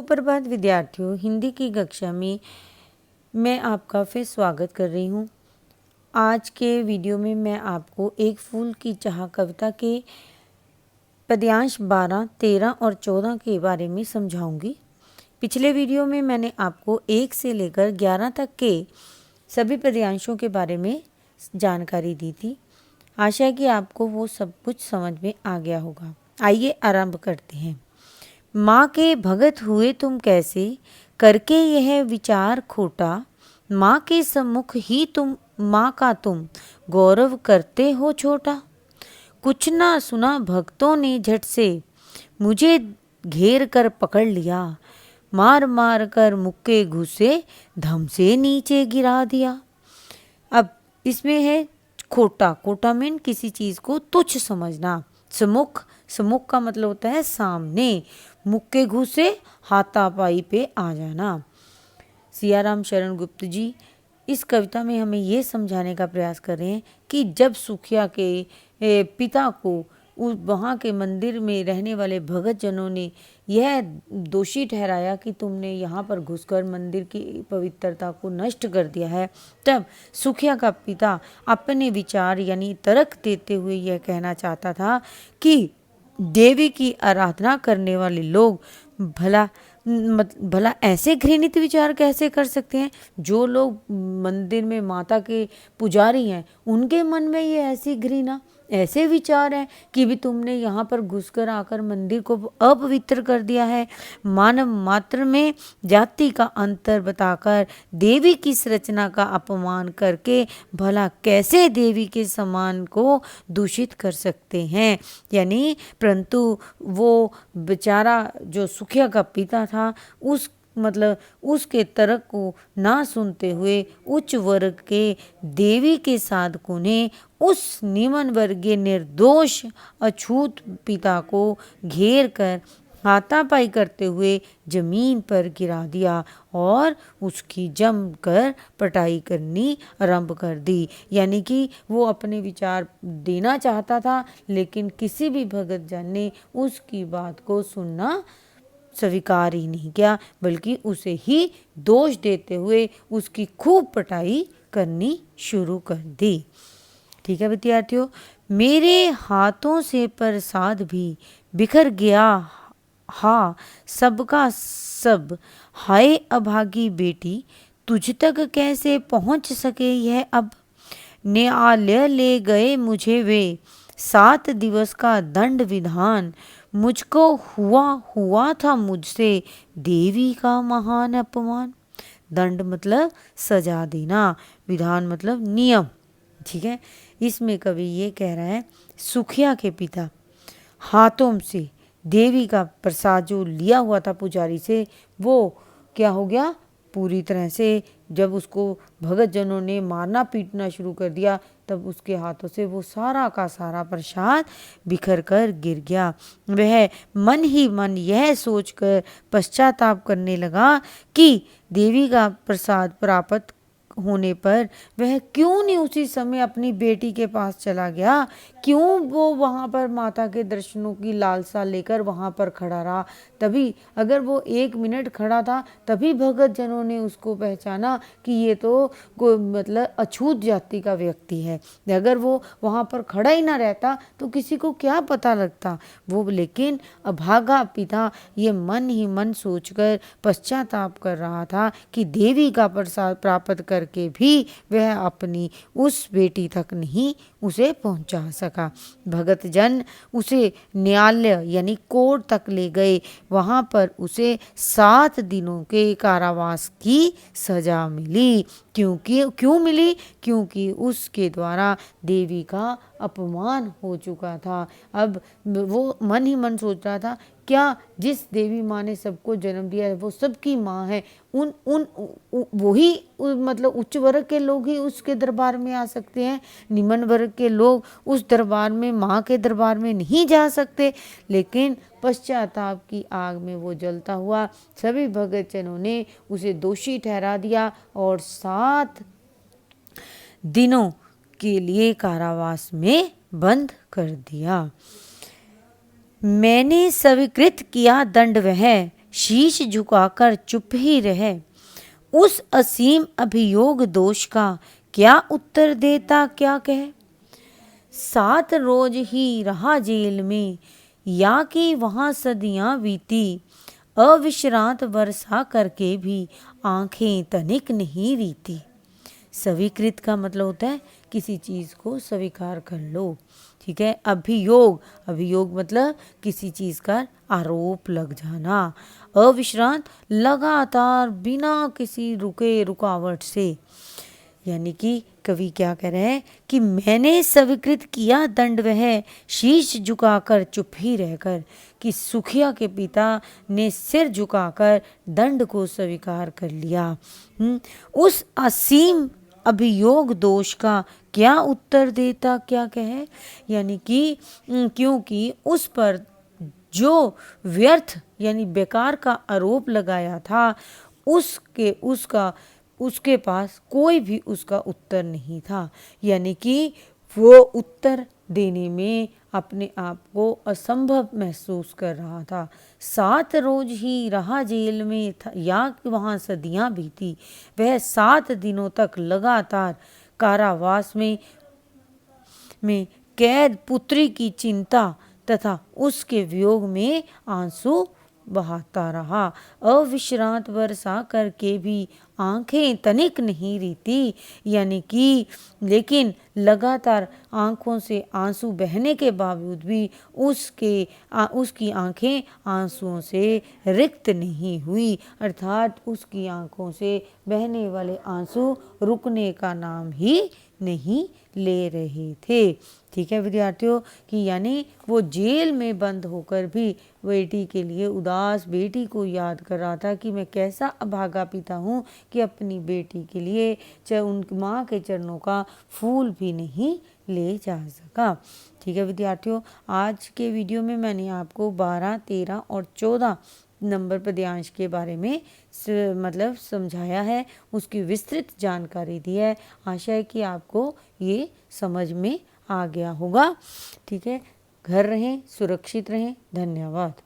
सुप्रभात विद्यार्थियों, हिंदी की कक्षा में मैं आपका फिर स्वागत कर रही हूँ। आज के वीडियो में मैं आपको एक फूल की चाह कविता के पद्यांश 12, 13 और 14 के बारे में समझाऊंगी। पिछले वीडियो में मैंने आपको 1 से लेकर 11 तक के सभी पद्यांशों के बारे में जानकारी दी थी। आशा है कि आपको वो सब कुछ समझ में आ गया होगा। आइए आरंभ करते हैं। माँ के भगत हुए तुम कैसे, करके यह विचार खोटा। माँ के सम्मुख ही माँ का तुम गौरव करते हो छोटा। कुछ ना सुना भक्तों ने झट से, मुझे घेर कर पकड़ लिया। मार मार कर मुक्के घुसे, धम से नीचे गिरा दिया। अब इसमें है खोटा। खोटा मीन किसी चीज़ को तुच्छ समझना। सम्मुख, सम्मुख का मतलब होता है सामने। मुक्के घुसे, हाथापाई पे आ जाना। सियाराम शरण गुप्त जी इस कविता में हमें ये समझाने का प्रयास कर रहे हैं कि जब सुखिया के पिता को उस वहाँ के मंदिर में रहने वाले भगत जनों ने यह दोषी ठहराया कि तुमने यहाँ पर घुसकर मंदिर की पवित्रता को नष्ट कर दिया है, तब सुखिया का पिता अपने विचार यानी तर्क देते हुए यह कहना चाहता था कि देवी की आराधना करने वाले लोग भला ऐसे घृणित विचार कैसे कर सकते हैं। जो लोग मंदिर में माता के पुजारी हैं उनके मन में ये ऐसी घृणा, ऐसे विचार हैं कि भी तुमने यहाँ पर घुसकर आकर मंदिर को अपवित्र कर दिया है। मानव मात्र में जाति का अंतर बताकर देवी की संरचना का अपमान करके भला कैसे देवी के सम्मान को दूषित कर सकते हैं। यानी परंतु वो बेचारा जो सुखिया का पिता था उसके तर्क को ना सुनते हुए उच्च वर्ग के देवी के साधकों ने उस निम्न वर्गीय निर्दोष अछूत पिता को घेर कर हाथापाई करते हुए जमीन पर गिरा दिया और उसकी जमकर पिटाई करनी आरंभ कर दी। यानी कि वो अपने विचार देना चाहता था, लेकिन किसी भी भगत जन ने उसकी बात को सुनना स्वीकार ही नहीं किया, बल्कि उसे ही दोष देते हुए उसकी खूब पिटाई करनी शुरू कर दी। ठीक है विद्यार्थियों, मेरे हाथों से प्रसाद भी बिखर गया, हाँ सबका सब। हाय अभागी बेटी, तुझ तक कैसे पहुंच सके यह अब। न्यायालय ले गए मुझे वे, 7 दिवस का दंड विधान। मुझको हुआ था मुझसे देवी का महान अपमान। दंड मतलब सजा देना, विधान मतलब नियम। ठीक है, इसमें कवि ये कह रहा है सुखिया के पिता हाथों से देवी का प्रसाद जो लिया हुआ था पुजारी से, वो क्या हो गया पूरी तरह से। जब उसको भगत जनों ने मारना पीटना शुरू कर दिया, तब उसके हाथों से वो सारा का सारा प्रसाद बिखर कर गिर गया। वह मन ही मन यह सोचकर पश्चाताप करने लगा कि देवी का प्रसाद प्राप्त होने पर वह क्यों नहीं उसी समय अपनी बेटी के पास चला गया। क्यों वो वहाँ पर माता के दर्शनों की लालसा लेकर वहाँ पर खड़ा रहा। तभी अगर वो 1 मिनट खड़ा था तभी भगत जनों ने उसको पहचाना कि ये तो मतलब अछूत जाति का व्यक्ति है। अगर वो वहाँ पर खड़ा ही ना रहता तो किसी को क्या पता लगता वो। लेकिन अभागा पिता ये मन ही मन सोचकर पश्चाताप कर रहा था कि देवी का प्रसाद प्राप्त करके भी वह अपनी उस बेटी तक नहीं उसे पहुंचा सका। भगत जन उसे न्यायालय यानी कोर्ट तक ले गए। वहां पर उसे 7 दिनों के कारावास की सजा मिली। क्यों मिली? क्योंकि उसके द्वारा देवी का अपमान हो चुका था। अब वो मन ही मन सोच रहा था, क्या जिस देवी माँ ने सबको जन्म दिया है वो सबकी माँ है, वही मतलब उच्च वर्ग के लोग ही उसके दरबार में आ सकते हैं, निम्न वर्ग के लोग उस दरबार में माँ के दरबार में नहीं जा सकते। लेकिन पश्चाताप की आग में वो जलता हुआ सभी भगत जनों ने उसे दोषी ठहरा दिया और 7 दिनों के लिए कारावास में बंद कर दिया। मैंने स्वीकृत किया दंड वह, शीश झुकाकर चुप ही रहे, उस असीम अभियोग दोष का क्या उत्तर देता क्या कहे। 7 रोज ही रहा जेल में, या कि वहाँ सदियाँ बीती, अविश्रांत वर्षा करके भी आंखें तनिक नहीं रीती। स्वीकृत का मतलब होता है किसी चीज़ को स्वीकार कर लो, ठीक है। अभियोग, अभियोग मतलब किसी चीज़ का आरोप लग जाना। अविश्रांत, लगातार बिना किसी रुकावट से। यानी कि कवि क्या कह रहे हैं कि मैंने स्वीकृत किया दंड वह, शीश झुकाकर चुप ही रहकर, कि सुखिया के पिता ने सिर झुकाकर दंड को स्वीकार कर लिया। उस असीम अभियोग दोष का क्या उत्तर देता क्या कहे। यानी कि क्योंकि उस पर जो व्यर्थ यानी बेकार का आरोप लगाया था, उसके पास कोई भी उसका उत्तर नहीं था। यानी कि वो उत्तर देने में अपने आप को असंभव महसूस कर रहा था। 7 रोज ही रहा जेल में था, या वहाँ सदियाँ बीती। वह 7 दिनों तक लगातार कारावास में कैद पुत्री की चिंता तथा उसके वियोग में आंसू बहाता रहा। अविश्रांत वर्षा करके भी आंखें तनिक नहीं रीती। यानी कि लेकिन लगातार आंखों से आंसू बहने के बावजूद भी उसकी आंखें आंसुओं से रिक्त नहीं हुई, अर्थात उसकी आंखों से बहने वाले आंसू रुकने का नाम ही नहीं ले रहे थे। ठीक है विद्यार्थियों, कि यानी वो जेल में बंद होकर भी बेटी के लिए उदास बेटी को याद कर रहा था कि मैं कैसा अभागा पिता हूँ कि अपनी बेटी के लिए चाहे उनकी माँ के चरणों का फूल भी नहीं ले जा सका। ठीक है विद्यार्थियों, आज के वीडियो में मैंने आपको 12, 13 और 14 नंबर पद्यांश के बारे में मतलब समझाया है, उसकी विस्तृत जानकारी दी है। आशा है कि आपको ये समझ में आ गया होगा। ठीक है, घर रहें, सुरक्षित रहें। धन्यवाद।